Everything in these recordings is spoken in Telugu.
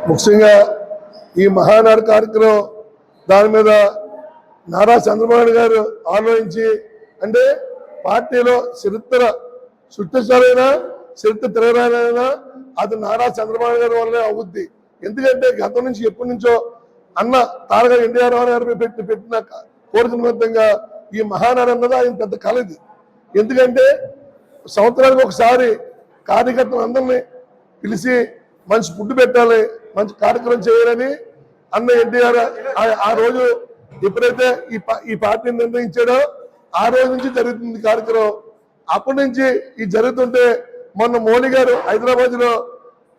ముఖ్యంగా ఈ మహానాడు కార్యక్రమం దాని మీద నారా చంద్రబాబు నాయుడు గారు ఆలోచించి అంటే పార్టీలో చరిత్ర సృష్టించాలైనా చరిత్ర తిరగరాలైనా అది నారా చంద్రబాబు గారి వల్లే అవుద్ది. ఎందుకంటే గతం నుంచి ఎప్పటి నుంచో అన్న తారగా ఎన్టీఆర్ గారు పెట్టిన కోరిక నిమిత్తంగా ఈ మహానాడు అన్నది ఆయన పెద్ద కళ ఇది. ఎందుకంటే సంవత్సరానికి ఒకసారి కార్యకర్తలు అందరినీ పిలిచి మంచి ఫుడ్ పెట్టాలి, మంచి కార్యక్రమం చేయాలని అన్న ఎన్టీఆర్ ఆ రోజు ఎప్పుడైతే ఈ పార్టీని నిర్ణయించాడో ఆ రోజు నుంచి జరుగుతుంది కార్యక్రమం. అప్పటి నుంచి ఈ జరుగుతుంటే మొన్న మోడీ గారు హైదరాబాద్ లో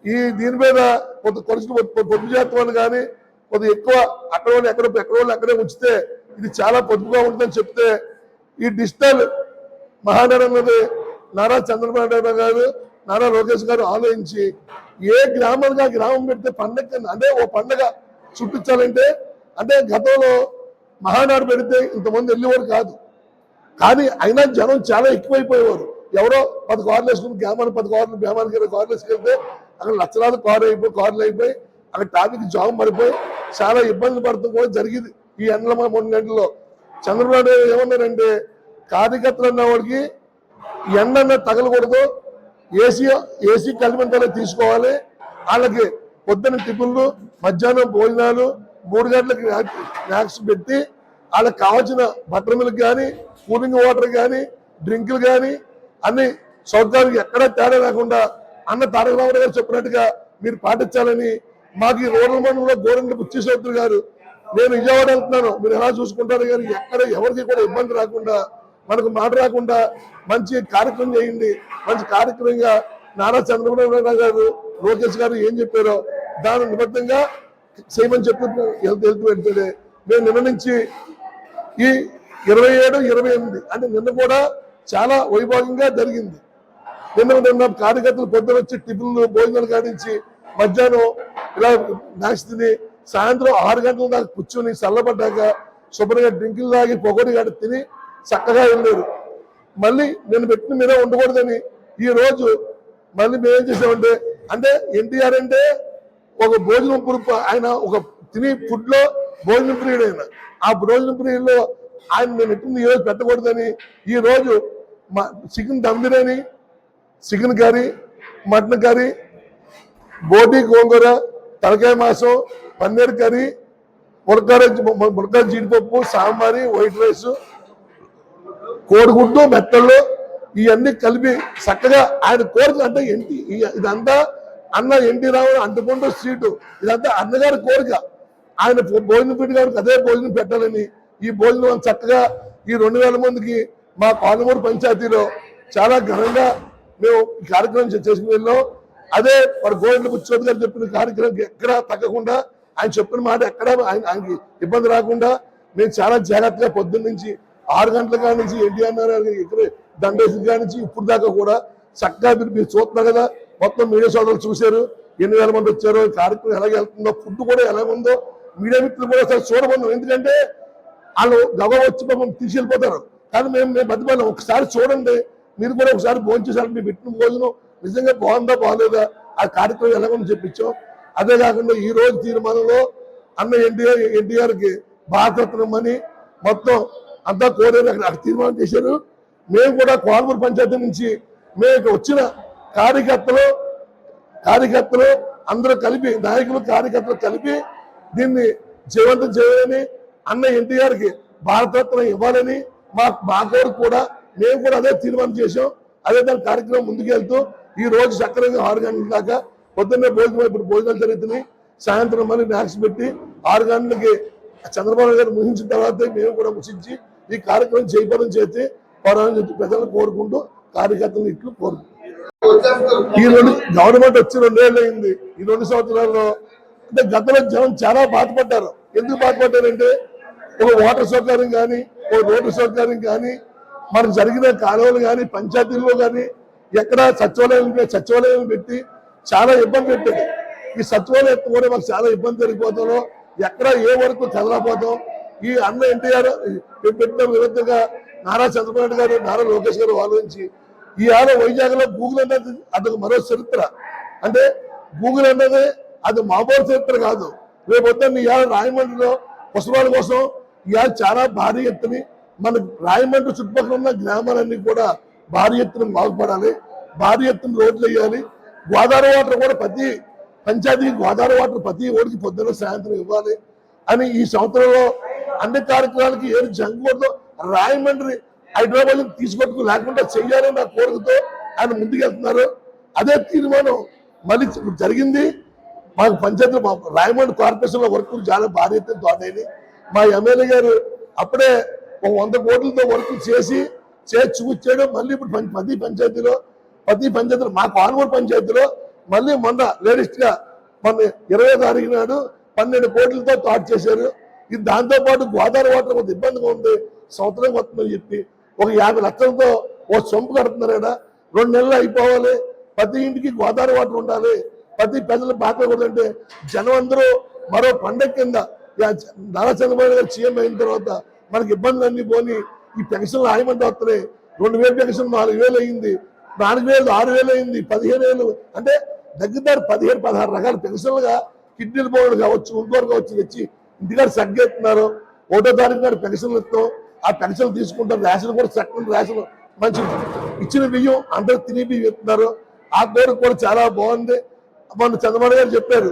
ఈ దీని మీద కొంత పొదుపు చేస్తామని కానీ కొద్దిగా ఎక్కువ ఎక్కడే ఉంచితే ఇది చాలా పొదుపుగా ఉంటుందని చెప్తే ఈ డిజిటల్ మహానాడు అన్నది నారా చంద్రబాబు నాయుడు గారు నారా లోకేష్ గారు ఆలోచించి ఏ గ్రామానికి ఆ గ్రామం పెడితే పండగ అంటే ఓ పండగ చుట్టించాలంటే అంటే గతంలో మహానాడు పెడితే ఇంతమంది వెళ్ళేవారు కాదు, కానీ అయినా జనం చాలా ఎక్కువైపోయేవారు. ఎవరో 10 కార్లు వేసుకుని గ్రామానికి 10 కార్లు గ్రామానికి 20 కార్లు వేసుకెళ్తే అక్కడ లక్షలాది కార్లు అయిపోయి అక్కడ ట్రాఫిక్ జామ్ పడిపోయి చాలా ఇబ్బందులు పడటం కూడా జరిగింది. ఈ ఎండల 3 గంటల్లో చంద్రబాబు నాయుడు ఏమన్నారంటే కార్యకర్తలు అన్న వాడికి ఎండ తగలకూడదు, ఏసీ కలిమంతలో తీసుకోవాలి, వాళ్ళకి పొద్దున్న టిఫిన్లు మధ్యాహ్నం భోజనాలు 3 గంటలకి స్నాక్స్ పెట్టి వాళ్ళకి కావాల్సిన బటర్ మిల్క్ కానీ కూలింగ్ వాటర్ కానీ డ్రింకులు కానీ అన్ని సౌకర్యాలు ఎక్కడా తేడా లేకుండా అన్న తారక రామారావు గారు చెప్పినట్టుగా మీరు పాటించాలని మాకు ఈ రూరల్ మండలంలో గోరంట్ల బుచ్చిశౌత్రి గారు నేను విజయవాడ వెళ్తున్నాను మీరు ఎలా చూసుకుంటారు కానీ ఎక్కడ ఎవరికి కూడా ఇబ్బంది రాకుండా మనకు మాట రాకుండా మంచి కార్యక్రమం చేయండి. మంచి కార్యక్రమంగా నారా చంద్రబాబు నాయుడు గారు లోకేష్ గారు ఏం చెప్పారో దాని నిబద్ధంగా చేయమని చెప్పి వెళ్తాడే మేము నిన్న నుంచి ఈ 27, 28 అంటే నిన్న కూడా చాలా వైభవంగా జరిగింది. నిన్న కార్యకర్తలు పొద్దున వచ్చి టిఫిన్లు భోజనాలు కాడించి మధ్యాహ్నం ఇలా నాక్స్ తిని సాయంత్రం 6 గంటల దాకా కూర్చొని చల్లబడ్డాక శుభ్రంగా డ్రింకులు తాగి పొగడి గడి తిని చక్కగా వెళ్ళారు. మళ్ళీ నేను పెట్టిన మీద ఉండకూడదని ఈ రోజు మళ్ళీ మేము ఏం చేసామంటే అంటే ఎన్టీఆర్ అంటే ఒక భోజనం పురుపు ఆయన ఒక తిని ఫుడ్ లో భోజనం ప్రియుడు ఆయన. ఆ భోజనం ప్రియుల్లో ఆయన నేను ఎట్టింది ఈ రోజు పెట్టకూడదని ఈ రోజు chicken dum biryani, chicken curry, mutton curry, బోటి గోంగూర, తలకాయ మాంసం, పన్నీర్ కర్రీ, ములక్కాడ జీడిపప్పు, సాంబారి, వైట్ రైస్, కోడిగుడ్డు, మెత్తళ్ళు ఇవన్నీ కలిపి చక్కగా ఆయన కోరిక అంటే ఇదంతా అన్న ఎన్టీ రావు అంటుకుంటూ స్ట్రీట్ ఇదంతా అన్నగారి కోరిక. ఆయన భోజనం పెట్టి గారికి అదే భోజనం పెట్టాలని ఈ భోజనం చక్కగా ఈ 2000 మందికి మా పాలమూరు పంచాయతీలో చాలా ఘనంగా మేము ఈ కార్యక్రమం చేసుకుని వెళ్ళాం. అదే మరి గోవింద బుచ్చిశౌత్రి గారు చెప్పిన కార్యక్రమం ఎక్కడా తగ్గకుండా ఆయన చెప్పిన మాట ఎక్కడా ఆయనకి ఇబ్బంది రాకుండా మేము చాలా జాగ్రత్తగా పొద్దున్న నుంచి 6 గంటల కాడ నుంచి ఎన్టీఆర్ ఇక్కడ దండేసి కాడ నుంచి ఇప్పుడు దాకా కూడా చక్కగా మీరు చూస్తున్నారు కదా, మొత్తం మీడియా సోదరులు చూశారు 8,000 మంది వచ్చారు. కార్యక్రమం ఎలాగ వెళ్తుందో ఫుడ్ కూడా ఎలాగుందో మీడియా మిత్రులు కూడా ఒకసారి చూడబోతున్నాం. ఎందుకంటే వాళ్ళు గవ వచ్చి మమ్మల్ని తీసుకెళ్ళిపోతారు, కానీ మేము బతిమాలం ఒకసారి చూడండి, మీరు కూడా ఒకసారి భోజనం చేశారు, మీరు పెట్టిన భోజనం నిజంగా బాగుందా బాగలేదా ఆ కార్యక్రమం ఎలాగని చెప్పించాం. అదే కాకుండా ఈ రోజు తీర్మానంలో అన్న ఎన్టీఆర్కి భారతరత్నం అని మొత్తం అంతా కోరారు, అక్కడ తీర్మానం చేశారు. మేము కూడా కోల్మూరు పంచాయతీ నుంచి మేము వచ్చిన కార్యకర్తలు అందరూ కలిపి నాయకులు కార్యకర్తలు కలిపి దీన్ని జీవంతం చేయాలని అన్న ఎన్టీఆర్కి భారతరత్నం ఇవ్వాలని మా కోరిక కూడా మేము కూడా అదే తీర్మానం చేసాం. అదే దాని కార్యక్రమం ముందుకెళ్తూ ఈ రోజు సక్రమంగా 6 గంటల దాకా పొద్దున్నే భోజనం ఇప్పుడు భోజనాలు జరుగుతున్నాయి, సాయంత్రం మళ్ళీ మ్యాక్స్ పెట్టి 6 గంటలకి చంద్రబాబు గారు ముగించిన తర్వాత మేము కూడా ముగించి ఈ కార్యక్రమం చేయబడం చేసి పోరాటం చెప్పి ప్రజలను కోరుకుంటూ కార్యకర్తలు ఇట్లు కోరుకుంటాం. ఈ గవర్నమెంట్ వచ్చి 2 ఏళ్ళు అయింది. ఈ 2 సంవత్సరాల్లో అంటే గతంలో జనం చాలా బాధపడ్డారు. ఎందుకు బాధపడ్డారంటే ఒక వాటర్ సౌకర్యం కానీ ఒక రోడ్డు సౌకర్యం కానీ మనకు జరిగిన కాలువలు కానీ పంచాయతీల్లో కానీ ఎక్కడ సచివాలయం పెట్టి చాలా ఇబ్బంది పెట్టాడు. ఈ సచివాలయం కూడా మాకు చాలా ఇబ్బంది జరిగిపోతాం, ఎక్కడ ఏ వరకు చదవకపోతాం. ఈ అన్న ఎన్టీఆర్ పెట్టిన విధంగా నారా చంద్రబాబు నాయుడు గారు నారా లోకేష్ గారు ఆలోచించి ఈ వైజాగ్ లో గూగుల్ అన్నది అదొక మరో చరిత్ర. అంటే గూగుల్ అన్నది అది మామూలు చరిత్ర కాదు. రేపు పొద్దున్న ఇవాళ రాయమండ్రిలో పుష్పాల కోసం ఇవాళ చాలా భారీ ఎత్తుని మన రాయమండ్రి చుట్టుపక్కల ఉన్న గ్రామాలన్నీ కూడా భారీ ఎత్తున బాగుపడాలి, భారీ ఎత్తున రోడ్లు వేయాలి. గోదావరి వాటర్ కూడా ప్రతి పంచాయతీకి గోదావరి వాటర్ ప్రతి ఓడికి పొద్దున్న సాయంత్రం ఇవ్వాలి అని ఈ సంవత్సరంలో అన్ని కార్యక్రమాలకి ఏది జంగకూడదు. రాయమండ్రి హైదరాబాద్ తీసుకొట్టుకు లేకుండా చెయ్యాలని నా కోరికతో ఆయన ముందుకెళ్తున్నారు. అదే తీర్మానం మళ్ళీ జరిగింది. మాకు పంచాయతీ రాయమండ్రి కార్పొరేషన్ లో వర్క్ చాలా భారీ ఎత్తున తోడైంది. మా ఎమ్మెల్యే గారు అప్పుడే 100 కోట్లతో వర్క్ చేసి చూపించాడు. మళ్ళీ ఇప్పుడు ప్రతి పంచాయతీలో మా కాన్వూరు పంచాయతీలో మళ్ళీ మొన్న లేటెస్ట్ గా మొన్న 20వ తారీఖు నాడు 12 కోట్లతో తాట్ చేశారు. ఇది దాంతో పాటు గోదావరి వాటర్ కొంత ఇబ్బందిగా ఉంది, సంవత్సరం వస్తుందని చెప్పి 50 లక్షలతో సొంపు కడుతున్నారు కదా. 2 నెలలు అయిపోవాలి, ప్రతి ఇంటికి గోదావరి వాటర్ ఉండాలి, ప్రతి ప్రజలు బాధపడదంటే జనం అందరూ మరో పండగ కింద నారా చంద్రబాబు గారు సీఎం అయిన తర్వాత మనకి ఇబ్బందులు అన్ని పోని ఈ పెన్షన్లు ఆయమంటే వస్తున్నాయి. 2000 పెన్షన్ 4000 అయింది, 4000 6000 అయింది, 15,000 అంటే దగ్గర 15-16 రకాల పెన్షన్లుగా కిడ్నీలు పోవడం కావచ్చు, ఇంకోరు కావచ్చు తెచ్చి ఇంటికాడ సగ్గేస్తున్నారు. 1వ తారీఖు నాడు పెన్షన్లు ఇస్తాం, ఆ పెన్షన్లు తీసుకుంటారు. రేషన్ కూడా చక్కని రేషన్ మంచి ఇచ్చిన బియ్యం అందరూ తిని బియ్యం ఇస్తున్నారు. ఆ కోరిక కూడా చాలా బాగుంది. మొన్న చంద్రబాబు గారు చెప్పారు.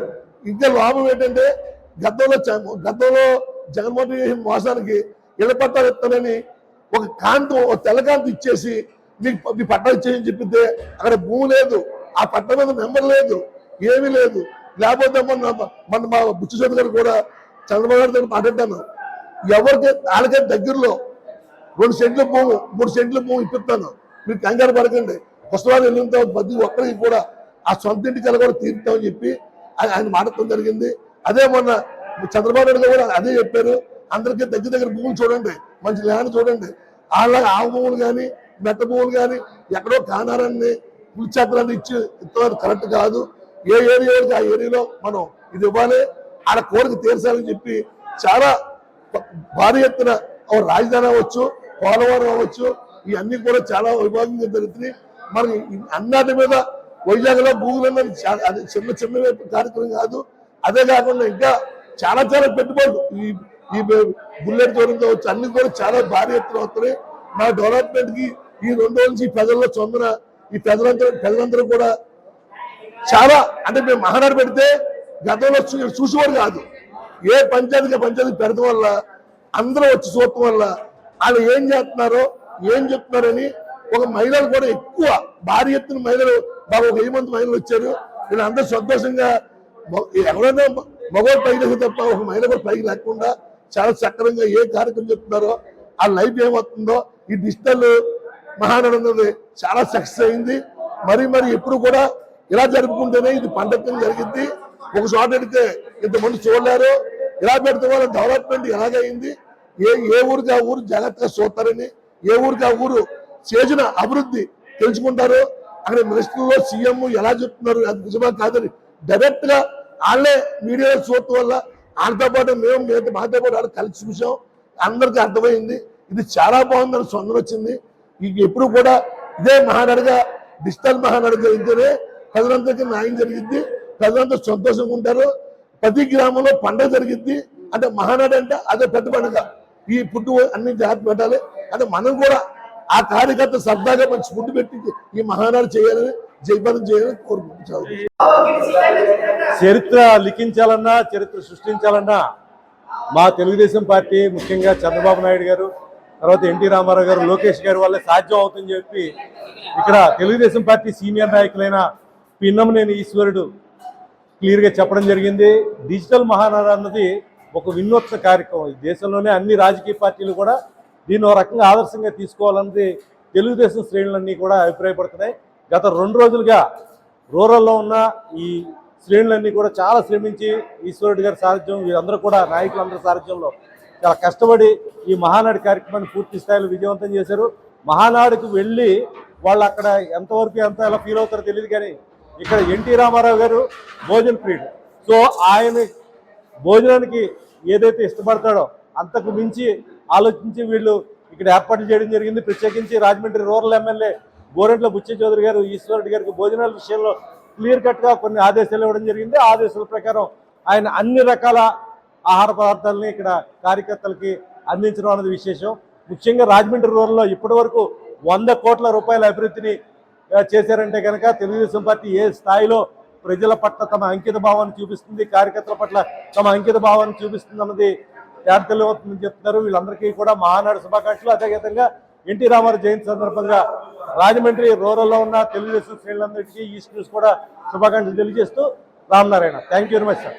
ఇంకా లాభం ఏంటంటే గతంలో జగన్మోహన్ రెడ్డి మోసానికి ఇళ్ల పట్టాలు ఇస్తానని ఒక తెల్లకాంతి ఇచ్చేసి మీ పట్టాలు ఇచ్చేయని చెప్పితే అక్కడ భూమి లేదు, ఆ పట్ట మీద నెంబర్ లేదు, ఏమీ లేదు. లేకపోతే మొన్న మా బుచ్చిచోటి గారు కూడా చంద్రబాబు గారి దగ్గర మాట్లాడాను. ఎవరికి వాళ్ళకే దగ్గరలో 2 సెంట్ల భూమి 3 సెంట్ల భూమి ఇప్పిస్తాను, మీరు కంగారు పడకండి, పుస్తకాలు వెళ్ళిన ప్రతి ఒక్కరికి కూడా ఆ సొంత ఇంటికి కూడా తీరుతామని చెప్పి ఆయన మాట్లాడటం జరిగింది. అదే మొన్న చంద్రబాబు నాయుడు కూడా అదే చెప్పారు. అందరికీ దగ్గర భూములు చూడండి, మంచి ల్యాండ్ చూడండి. అలాగే ఆవు భూములు కానీ మెట్ట భూములు కానీ ఎక్కడో కానారాన్ని పులిచేతలన్నీ ఇస్తున్నారు, కరెక్ట్ కాదు. ఏ ఏరియాకి ఆ ఏరియాలో మనం ఇది ఇవ్వాలి, ఆడ కోరిక తీర్చాలని చెప్పి చాలా భారీ ఎత్తున రాజధాని అవ్వచ్చు, పోలవరం అవ్వచ్చు, ఇవన్నీ కూడా చాలా వైభాగంగా జరుగుతున్నాయి. మనకి అన్నిటి మీద వైజాగ్లో భూములు అన్నది అది చిన్న కార్యక్రమం కాదు. అదే కాకుండా ఇంకా చాలా పెట్టుబడులు ఈ బుల్లెట్ దూరంతో వచ్చి అన్ని కూడా చాలా భారీ ఎత్తున వస్తున్నాయి. మా డెవలప్మెంట్ కి ఈ 2 రోజుల నుంచి ప్రజల్లో చొందన ఈ ప్రజలందరూ కూడా చాలా అంటే మేము మహానాడు పెడితే గతంలో చూసేవారు కాదు. ఏ పంచాయతీ పెడతాం వల్ల అందరూ వచ్చి చూడటం వల్ల వాళ్ళు ఏం చేస్తున్నారో ఏం చెప్తున్నారని ఒక మహిళలు కూడా ఎక్కువ భారీ ఎత్తున మహిళలు బాబు 1000 మంది మహిళలు వచ్చారు. వీళ్ళందరూ సంతోషంగా ఎవరైనా మగవాళ్ళు పైకి తప్ప ఒక మహిళ కూడా పైకి లేకుండా చాలా చక్కరంగా ఏ కార్యక్రమం చెప్తున్నారో ఆ లైఫ్ ఏమవుతుందో ఈ డిజిటల్ మహానాడు అన్నది చాలా సక్సెస్ అయింది. మరి ఎప్పుడు కూడా ఇలా జరుపుకుంటేనే ఇది పండగ జరిగింది. ఒక చోట పెడితే ఇంతమంది చూడలేరు. ఇలా పెడితే వాళ్ళ డెవలప్మెంట్ ఎలాగైంది, ఏ ఊరికి ఆ ఊరు జాగ్రత్తగా చూస్తారని, ఏ ఊరికి ఆ ఊరు చేసిన అభివృద్ధి తెలుసుకుంటారు. అక్కడ మినిస్టర్లో సీఎం ఎలా చెప్తున్నారు అది నిజమా కాదని డైరెక్ట్ గా వాళ్ళే మీడియాలో చూడటం వల్ల వాళ్ళతో పాటు మాతో పాటు వాళ్ళు కలిసి చూసాం. అందరికీ అర్థమైంది ఇది చాలా బాగుందని సొంతం వచ్చింది. ఎప్పుడు కూడా ఇదే మహానాడుగా డిజిటల్ మహానాడు జరిగితేనే ప్రజలందరికీ న్యాయం జరిగింది, ప్రజలంతా సంతోషంగా ఉంటారు. ప్రతి గ్రామంలో పండుగ జరిగింది. అంటే మహానాడు అంటే అదే పెద్ద పండుగ. ఈ ఫుడ్ అన్ని జాగ్రత్త పెట్టాలి అంటే మనం కూడా ఆ కార్యకర్త సరదాగా మంచి ఫుడ్ పెట్టి ఈ మహానాడు చేయాలని జయప్రదం చేయాలని కోరుకుంటున్నాను. చరిత్ర లిఖించాలన్నా చరిత్ర సృష్టించాలన్నా మా తెలుగుదేశం పార్టీ ముఖ్యంగా చంద్రబాబు నాయుడు గారు, తర్వాత ఎన్టీ రామారావు గారు, లోకేష్ గారు వల్లే సాధ్యం అవుతుందని చెప్పి ఇక్కడ తెలుగుదేశం పార్టీ సీనియర్ నాయకులైన పిన్నమనేని ఈశ్వరుడు క్లియర్గా చెప్పడం జరిగింది. డిజిటల్ మహానాడు అన్నది ఒక వినూత్న కార్యక్రమం. ఈ దేశంలోనే అన్ని రాజకీయ పార్టీలు కూడా దీన్ని ఒక రకంగా ఆదర్శంగా తీసుకోవాలన్నది తెలుగుదేశం శ్రేణులన్నీ కూడా అభిప్రాయపడుతున్నాయి. గత 2 రోజులుగా రూరల్లో ఉన్న ఈ శ్రేణులన్నీ కూడా చాలా శ్రమించి ఈశ్వరుడు గారి సారథ్యం, వీరందరూ కూడా నాయకులందరి సారథ్యంలో చాలా కష్టపడి ఈ మహానాడు కార్యక్రమాన్ని పూర్తి స్థాయిలో విజయవంతం చేశారు. మహానాడుకు వెళ్ళి వాళ్ళు అక్కడ ఎంత ఎలా ఫీల్ అవుతారో తెలియదు, కానీ ఇక్కడ ఎన్టీ రామారావు గారు భోజన ప్రియుడు. సో ఆయన భోజనానికి ఏదైతే ఇష్టపడతాడో అంతకు మించి ఆలోచించి వీళ్ళు ఇక్కడ ఏర్పాట్లు చేయడం జరిగింది. ప్రత్యేకించి రాజమండ్రి రూరల్ ఎమ్మెల్యే గోరంట్ల బుచ్చ చౌదరి గారు ఈశ్వరుడు గారికి భోజనాల విషయంలో క్లియర్ కట్గా కొన్ని ఆదేశాలు ఇవ్వడం జరిగింది. ఆ ఆదేశాల ప్రకారం ఆయన అన్ని రకాల ఆహార పదార్థాలని ఇక్కడ కార్యకర్తలకి అందించడం అనేది విశేషం. ముఖ్యంగా రాజమండ్రి రూరల్లో ఇప్పటి వరకు 100 కోట్ల రూపాయల అభివృద్ధిని చేశారంటే కనుక తెలుగుదేశం పార్టీ ఏ స్థాయిలో ప్రజల పట్ల తమ అంకిత భావాన్ని చూపిస్తుంది, కార్యకర్తల పట్ల తమ అంకిత భావాన్ని చూపిస్తుంది అన్నది తేటతెల్లవుతుందని చెప్తున్నారు. వీళ్ళందరికీ కూడా మహానాడు శుభాకాంక్షలు. అదేవిధంగా ఎన్టీ రామారావు జయంతి సందర్భంగా రాజమండ్రి రూరల్లో ఉన్న తెలుగుదేశం శ్రేణులందరికీ ఈస్ట్ న్యూస్ కూడా శుభాకాంక్షలు తెలియజేస్తూ Ramanarayana. Thank you very much sir.